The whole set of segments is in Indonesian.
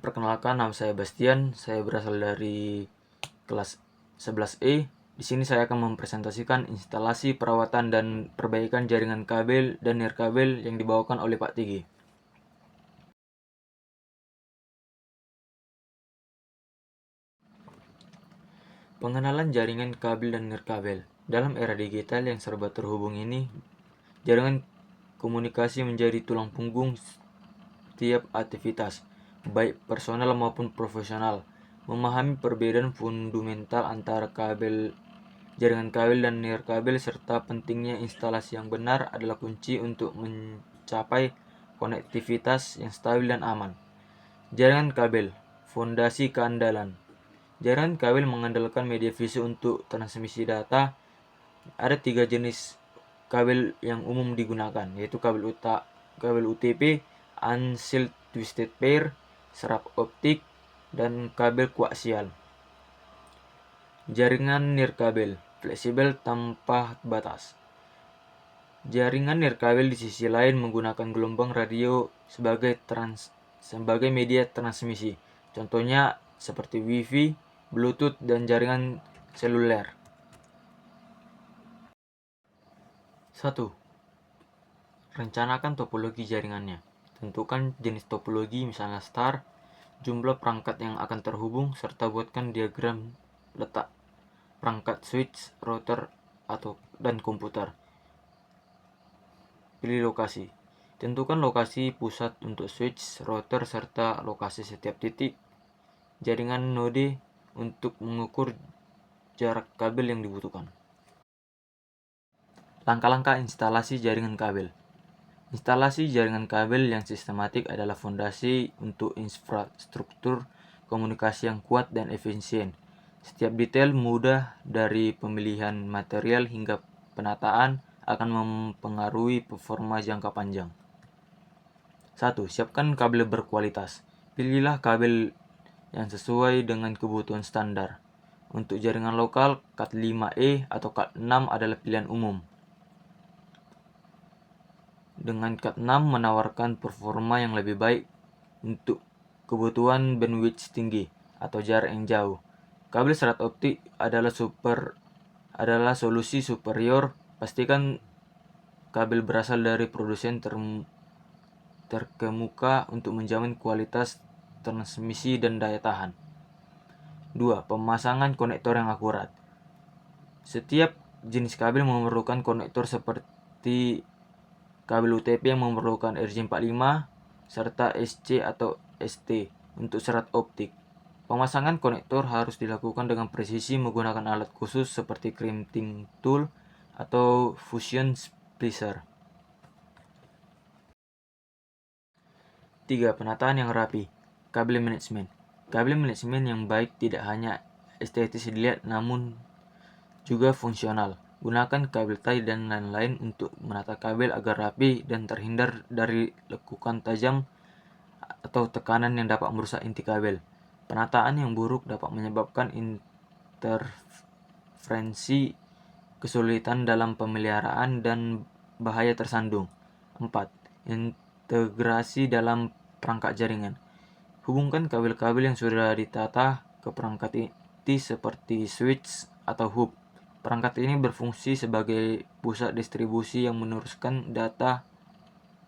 Perkenalkan, nama saya Bastian. Saya berasal dari kelas 11E. Di sini saya akan mempresentasikan instalasi, perawatan, dan perbaikan jaringan kabel dan nirkabel yang dibawakan oleh Pak Tigi. Pengenalan jaringan kabel dan nirkabel. Dalam era digital yang serba terhubung ini, jaringan komunikasi menjadi tulang punggung setiap aktivitas, baik personal maupun profesional. Memahami perbedaan fundamental antara jaringan kabel dan nirkabel serta pentingnya instalasi yang benar adalah kunci untuk mencapai konektivitas yang stabil dan aman. Jaringan kabel, fondasi keandalan. Jaringan kabel mengandalkan media fisik untuk transmisi data. Ada 3 jenis kabel yang umum digunakan, yaitu kabel UTP, unsealed twisted pair, serap optik, dan kabel koaksial. Jaringan nirkabel, fleksibel tanpa batas. Jaringan nirkabel di sisi lain menggunakan gelombang radio sebagai media transmisi. Contohnya seperti Wi-Fi, Bluetooth, dan jaringan seluler. 1. Rencanakan topologi jaringannya. Tentukan jenis topologi, misalnya star, jumlah perangkat yang akan terhubung, serta buatkan diagram letak perangkat switch, router, dan komputer. Pilih lokasi. Tentukan lokasi pusat untuk switch, router, serta lokasi setiap titik jaringan node untuk mengukur jarak kabel yang dibutuhkan. Langkah-langkah instalasi jaringan kabel. Instalasi jaringan kabel yang sistematik adalah fondasi untuk infrastruktur komunikasi yang kuat dan efisien. Setiap detail mudah dari pemilihan material hingga penataan akan mempengaruhi performa jangka panjang. 1. Siapkan kabel berkualitas. Pilihlah kabel yang sesuai dengan kebutuhan standar. Untuk jaringan lokal, Cat5e atau Cat6 adalah pilihan umum. Dengan Cat6 menawarkan performa yang lebih baik untuk kebutuhan bandwidth tinggi atau jarak yang jauh. Kabel serat optik adalah solusi superior. Pastikan kabel berasal dari produsen terkemuka untuk menjamin kualitas transmisi dan daya tahan. 2. Pemasangan konektor yang akurat. Setiap jenis kabel memerlukan konektor seperti kabel UTP yang memerlukan RJ45 serta SC atau ST untuk serat optik. Pemasangan konektor harus dilakukan dengan presisi menggunakan alat khusus seperti crimping tool atau fusion splicer. 3. Penataan yang rapi. Kabel manajemen. Kabel manajemen yang baik tidak hanya estetis dilihat namun juga fungsional. Gunakan kabel tie dan lain-lain untuk menata kabel agar rapi dan terhindar dari lekukan tajam atau tekanan yang dapat merusak inti kabel. Penataan yang buruk dapat menyebabkan interferensi, kesulitan dalam pemeliharaan, dan bahaya tersandung. 4. Integrasi dalam perangkat jaringan. Hubungkan kabel-kabel yang sudah ditata ke perangkat inti seperti switch atau hub. Perangkat ini berfungsi sebagai pusat distribusi yang meneruskan data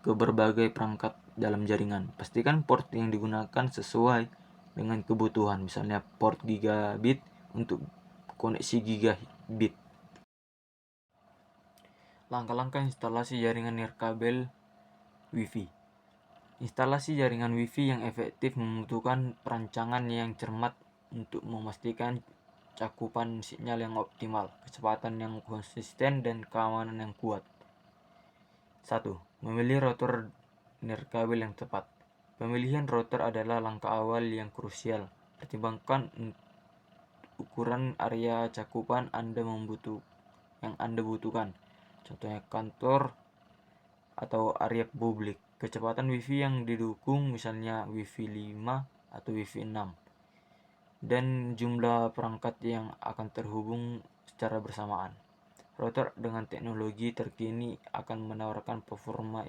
ke berbagai perangkat dalam jaringan. Pastikan port yang digunakan sesuai dengan kebutuhan, misalnya port gigabit untuk koneksi gigabit. Langkah-langkah instalasi jaringan nirkabel Wi-Fi. Instalasi jaringan Wi-Fi yang efektif membutuhkan perancangan yang cermat untuk memastikan cakupan sinyal yang optimal, kecepatan yang konsisten, dan keamanan yang kuat. 1. Memilih router nirkabel yang tepat. Pemilihan router adalah langkah awal yang krusial. Pertimbangkan ukuran area cakupan yang Anda butuhkan. Contohnya kantor atau area publik. Kecepatan Wi-Fi yang didukung, misalnya Wi-Fi 5 atau Wi-Fi 6. Dan jumlah perangkat yang akan terhubung secara bersamaan. Router dengan teknologi terkini akan menawarkan performa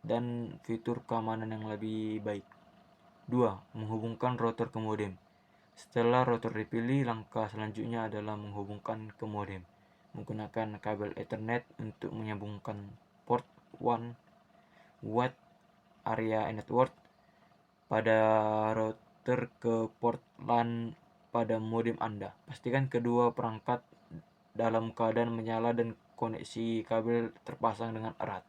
dan fitur keamanan yang lebih baik. 2. Menghubungkan router ke modem. Setelah router dipilih, langkah selanjutnya adalah menghubungkan ke modem menggunakan kabel Ethernet untuk menyambungkan port 1 Wide Area Network pada router ke port LAN pada modem Anda. Pastikan kedua perangkat dalam keadaan menyala dan koneksi kabel terpasang dengan erat.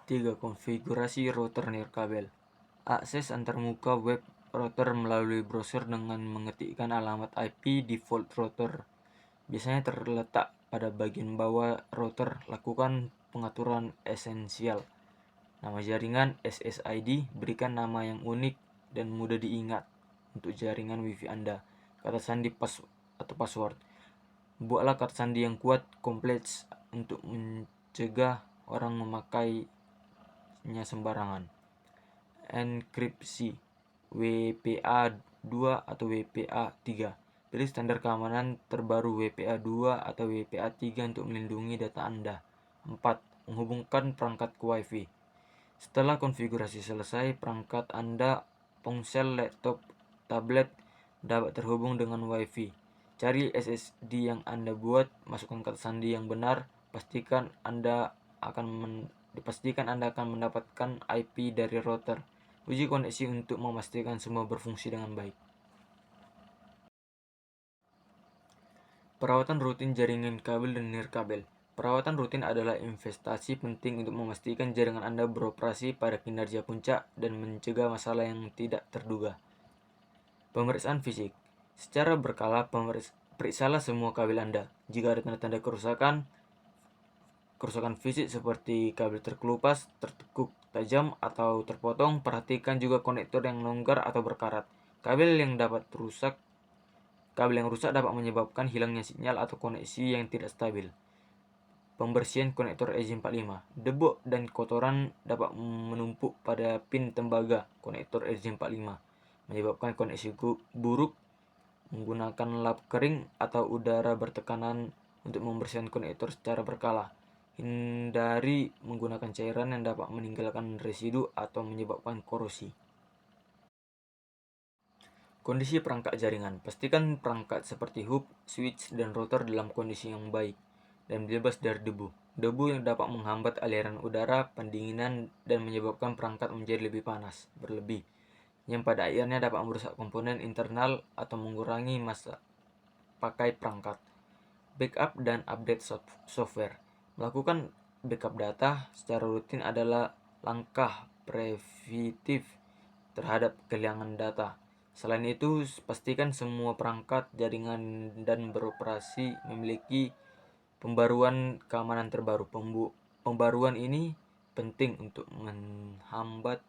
3. Konfigurasi router nirkabel. Akses antarmuka web router melalui browser dengan mengetikkan alamat IP default router. Biasanya terletak pada bagian bawah router. Lakukan pengaturan esensial. Nama jaringan SSID, berikan nama yang unik dan mudah diingat untuk jaringan WiFi Anda. Kata sandi atau password. Buatlah kata sandi yang kuat, kompleks untuk mencegah orang memakainya sembarangan. Enkripsi WPA2 atau WPA3. Pilih standar keamanan terbaru WPA2 atau WPA3 untuk melindungi data Anda. 4. Menghubungkan perangkat ke Wi-Fi. Setelah konfigurasi selesai, perangkat Anda, ponsel, laptop, tablet dapat terhubung dengan Wi-Fi. Cari SSD yang Anda buat, masukkan kata sandi yang benar, pastikan Anda akan mendapatkan IP dari router. Uji koneksi untuk memastikan semua berfungsi dengan baik. Perawatan rutin jaringan kabel dan nirkabel. Perawatan rutin adalah investasi penting untuk memastikan jaringan Anda beroperasi pada kinerja puncak dan mencegah masalah yang tidak terduga. Pemeriksaan fisik. Secara berkala, periksalah semua kabel Anda. Jika ada tanda-tanda kerusakan fisik seperti kabel terkelupas, tertekuk tajam, atau terpotong, perhatikan juga konektor yang longgar atau berkarat. Kabel yang rusak dapat menyebabkan hilangnya sinyal atau koneksi yang tidak stabil. Pembersihan konektor RJ45. Debu dan kotoran dapat menumpuk pada pin tembaga konektor RJ45, menyebabkan koneksi buruk. Menggunakan lap kering atau udara bertekanan untuk membersihkan konektor secara berkala. Hindari menggunakan cairan yang dapat meninggalkan residu atau menyebabkan korosi. Kondisi perangkat jaringan. Pastikan perangkat seperti hub, switch, dan router dalam kondisi yang baik dan bebas dari debu. Debu yang dapat menghambat aliran udara, pendinginan, dan menyebabkan perangkat menjadi lebih panas berlebih, yang pada akhirnya dapat merusak komponen internal atau mengurangi masa pakai perangkat. Backup dan update software. Melakukan backup data secara rutin adalah langkah preventif terhadap kehilangan data. Selain itu, pastikan semua perangkat jaringan dan beroperasi memiliki pembaruan keamanan terbaru. Pembaruan ini penting untuk menghambat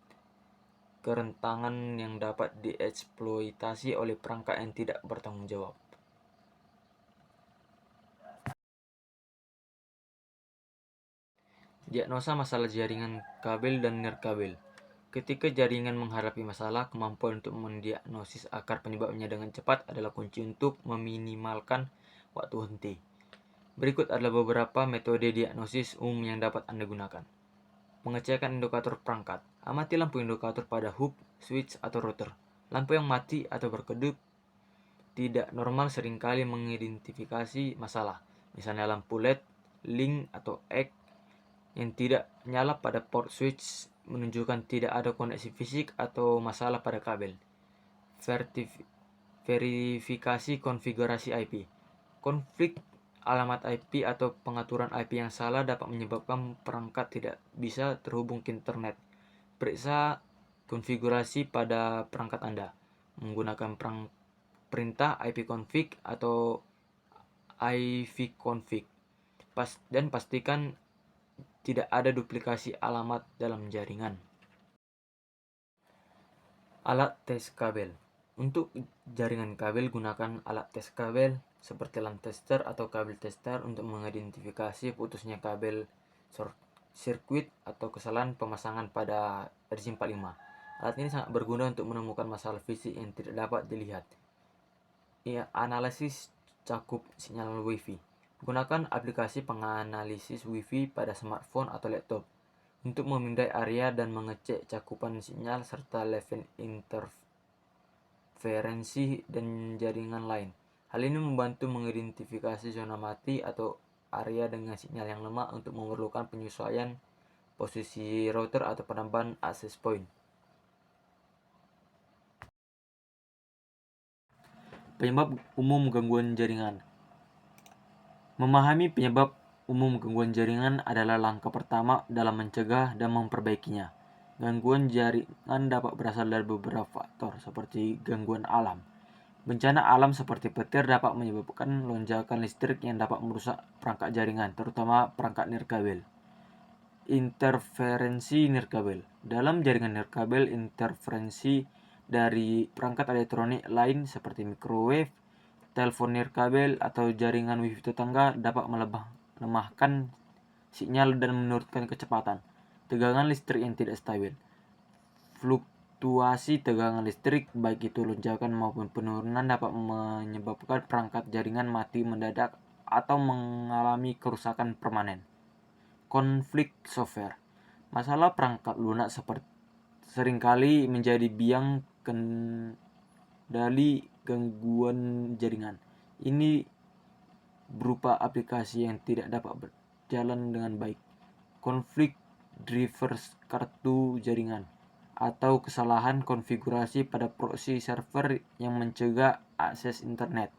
kerentanan yang dapat dieksploitasi oleh perangkat yang tidak bertanggung jawab. Diagnosa masalah jaringan kabel dan nirkabel. Ketika jaringan menghadapi masalah, kemampuan untuk mendiagnosis akar penyebabnya dengan cepat adalah kunci untuk meminimalkan waktu henti. Berikut adalah beberapa metode diagnosis umum yang dapat Anda gunakan. Pengecekan indikator perangkat. Amati lampu indikator pada hub, switch, atau router. Lampu yang mati atau berkedip tidak normal seringkali mengidentifikasi masalah. Misalnya lampu LED, link, atau X yang tidak nyala pada port switch menunjukkan tidak ada koneksi fisik atau masalah pada kabel. Verifikasi konfigurasi IP. Konflik alamat IP atau pengaturan IP yang salah dapat menyebabkan perangkat tidak bisa terhubung ke internet. Periksa konfigurasi pada perangkat Anda menggunakan perintah ipconfig atau ivconfig dan pastikan tidak ada duplikasi alamat dalam jaringan. Alat tes kabel. Untuk jaringan kabel, gunakan alat tes kabel seperti LAN tester atau kabel tester untuk mengidentifikasi putusnya kabel short circuit atau kesalahan pemasangan pada RJ45. Alat ini sangat berguna untuk menemukan masalah fisik yang tidak dapat dilihat. Analisis cakup sinyal WiFi. Gunakan aplikasi penganalisis WiFi pada smartphone atau laptop. untuk memindai area dan mengecek cakupan sinyal serta level interferensi dan jaringan lain. Hal ini membantu mengidentifikasi zona mati atau area dengan sinyal yang lemah untuk memerlukan penyesuaian posisi router atau penambahan access point. Penyebab umum gangguan jaringan. Memahami penyebab umum gangguan jaringan adalah langkah pertama dalam mencegah dan memperbaikinya. Gangguan jaringan dapat berasal dari beberapa faktor seperti gangguan alam. Bencana alam seperti petir dapat menyebabkan lonjakan listrik yang dapat merusak perangkat jaringan, terutama perangkat nirkabel. Interferensi nirkabel. Dalam jaringan nirkabel, interferensi dari perangkat elektronik lain seperti microwave, telepon nirkabel, atau jaringan wifi tetangga dapat melemahkan sinyal dan menurunkan kecepatan. Tegangan listrik yang tidak stabil. Fluktuasi tegangan listrik, baik itu lonjakan maupun penurunan, dapat menyebabkan perangkat jaringan mati mendadak atau mengalami kerusakan permanen. Konflik software. Masalah perangkat lunak seringkali menjadi biang kendali gangguan jaringan. Ini berupa aplikasi yang tidak dapat berjalan dengan baik, konflik drivers kartu jaringan, atau kesalahan konfigurasi pada proxy server yang mencegah akses internet.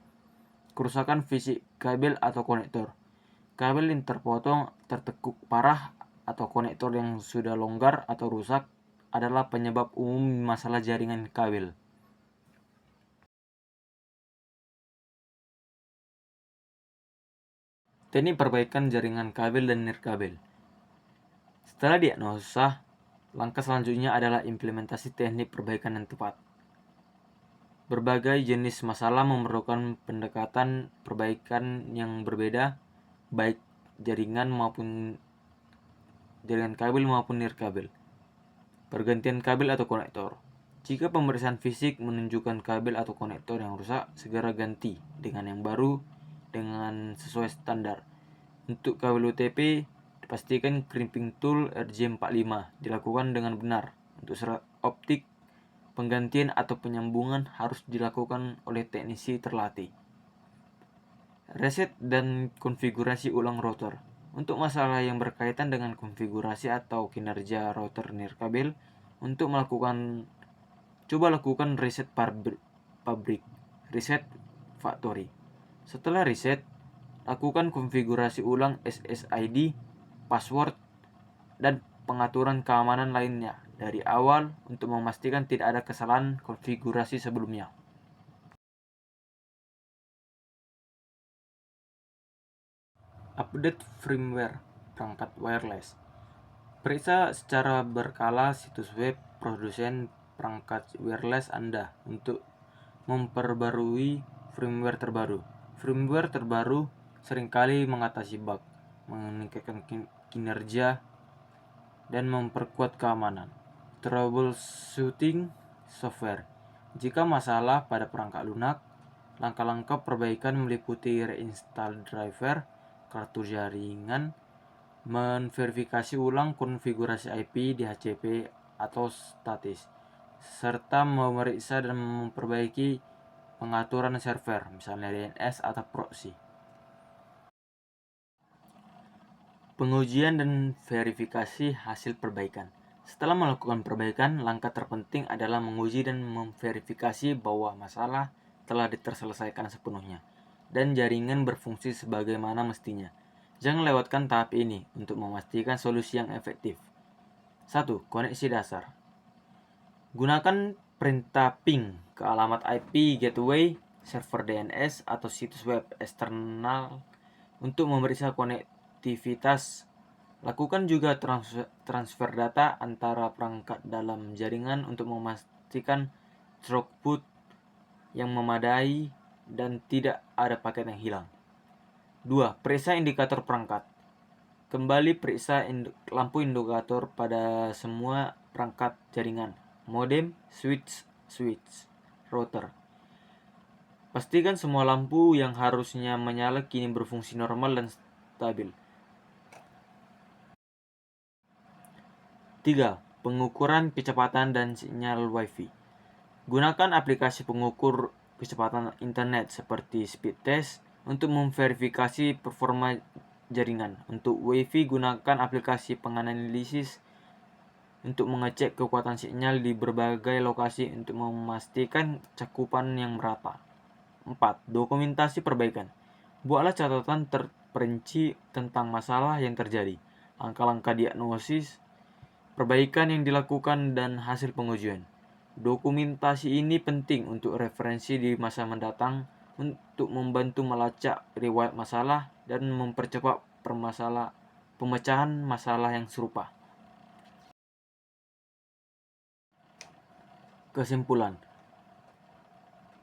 Kerusakan fisik kabel atau konektor. Kabel yang terpotong, tertekuk parah, atau konektor yang sudah longgar atau rusak adalah penyebab umum masalah jaringan kabel. Teknik perbaikan jaringan kabel dan nirkabel. Setelah diagnosa, langkah selanjutnya adalah implementasi teknik perbaikan yang tepat. Berbagai jenis masalah memerlukan pendekatan perbaikan yang berbeda, baik jaringan kabel maupun nirkabel. Pergantian kabel atau konektor. Jika pemeriksaan fisik menunjukkan kabel atau konektor yang rusak, segera ganti dengan yang baru dengan sesuai standar. Untuk kabel UTP, dipastikan crimping tool RJ45 dilakukan dengan benar. Untuk serat optik, penggantian atau penyambungan harus dilakukan oleh teknisi terlatih. Reset dan konfigurasi ulang router. Untuk masalah yang berkaitan dengan konfigurasi atau kinerja router nirkabel, untuk coba lakukan reset pabrik, reset factory. Setelah reset, lakukan konfigurasi ulang SSID, password, dan pengaturan keamanan lainnya dari awal untuk memastikan tidak ada kesalahan konfigurasi sebelumnya. Update firmware perangkat wireless. Periksa secara berkala situs web produsen perangkat wireless Anda untuk memperbarui firmware terbaru. Firmware terbaru seringkali mengatasi bug, meningkatkan kinerja, dan memperkuat keamanan. Troubleshooting software. Jika masalah pada perangkat lunak, langkah-langkah perbaikan meliputi reinstall driver, kartu jaringan, menverifikasi ulang konfigurasi IP, DHCP, atau statis, serta memeriksa dan memperbaiki pengaturan server, misalnya DNS atau proxy. Pengujian dan verifikasi hasil perbaikan. Setelah melakukan perbaikan, langkah terpenting adalah menguji dan memverifikasi bahwa masalah telah terselesaikan sepenuhnya dan jaringan berfungsi sebagaimana mestinya. Jangan lewatkan tahap ini untuk memastikan solusi yang efektif. 1. Koneksi dasar. Gunakan perintah ping ke alamat IP gateway, server DNS, atau situs web eksternal untuk memeriksa konektivitas. Lakukan juga transfer data antara perangkat dalam jaringan untuk memastikan throughput yang memadai dan tidak ada paket yang hilang. 2. Periksa indikator perangkat. Kembali periksa lampu indikator pada semua perangkat jaringan, modem, switch, router. Pastikan semua lampu yang harusnya menyala kini berfungsi normal dan stabil. 3. Pengukuran kecepatan dan sinyal Wi-Fi. Gunakan aplikasi pengukur kecepatan internet seperti speed test untuk memverifikasi performa jaringan. Untuk Wi-Fi, gunakan aplikasi penganalisis untuk mengecek kekuatan sinyal di berbagai lokasi untuk memastikan cakupan yang merata. 4. Dokumentasi perbaikan. Buatlah catatan terperinci tentang masalah yang terjadi, langkah-langkah diagnosis, perbaikan yang dilakukan, dan hasil pengujian. Dokumentasi ini penting untuk referensi di masa mendatang untuk membantu melacak riwayat masalah dan mempercepat pemecahan masalah yang serupa. Kesimpulan,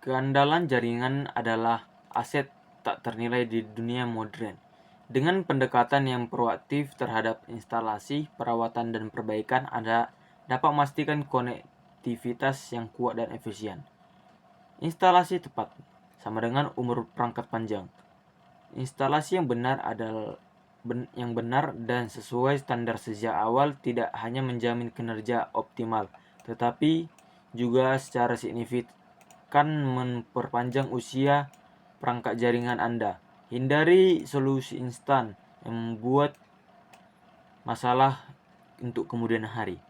keandalan jaringan adalah aset tak ternilai di dunia modern. Dengan pendekatan yang proaktif terhadap instalasi, perawatan, dan perbaikan, Anda dapat memastikan konektivitas yang kuat dan efisien. Instalasi tepat sama dengan umur perangkat panjang. Instalasi yang benar dan sesuai standar sejak awal tidak hanya menjamin kinerja optimal, tetapi juga secara signifikan memperpanjang usia perangkat jaringan Anda. Hindari solusi instan yang membuat masalah untuk kemudian hari.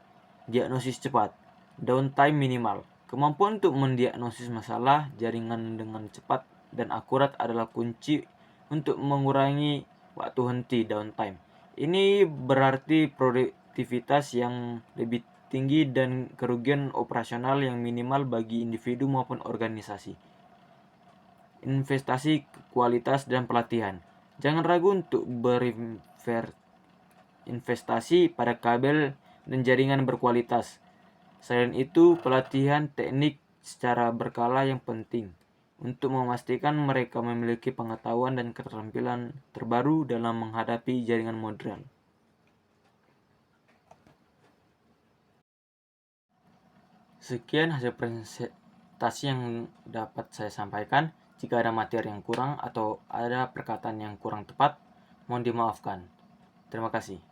Diagnosis cepat, downtime minimal. Kemampuan untuk mendiagnosis masalah jaringan dengan cepat dan akurat adalah kunci untuk mengurangi waktu henti downtime. Ini berarti produktivitas yang lebih tinggi dan kerugian operasional yang minimal bagi individu maupun organisasi. Investasi kualitas dan pelatihan. Jangan ragu untuk berinvestasi pada kabel dan jaringan berkualitas. Selain itu, pelatihan teknik secara berkala yang penting untuk memastikan mereka memiliki pengetahuan dan keterampilan terbaru dalam menghadapi jaringan modern. Sekian hasil presentasi yang dapat saya sampaikan. Jika ada materi yang kurang atau ada perkataan yang kurang tepat, mohon dimaafkan. Terima kasih.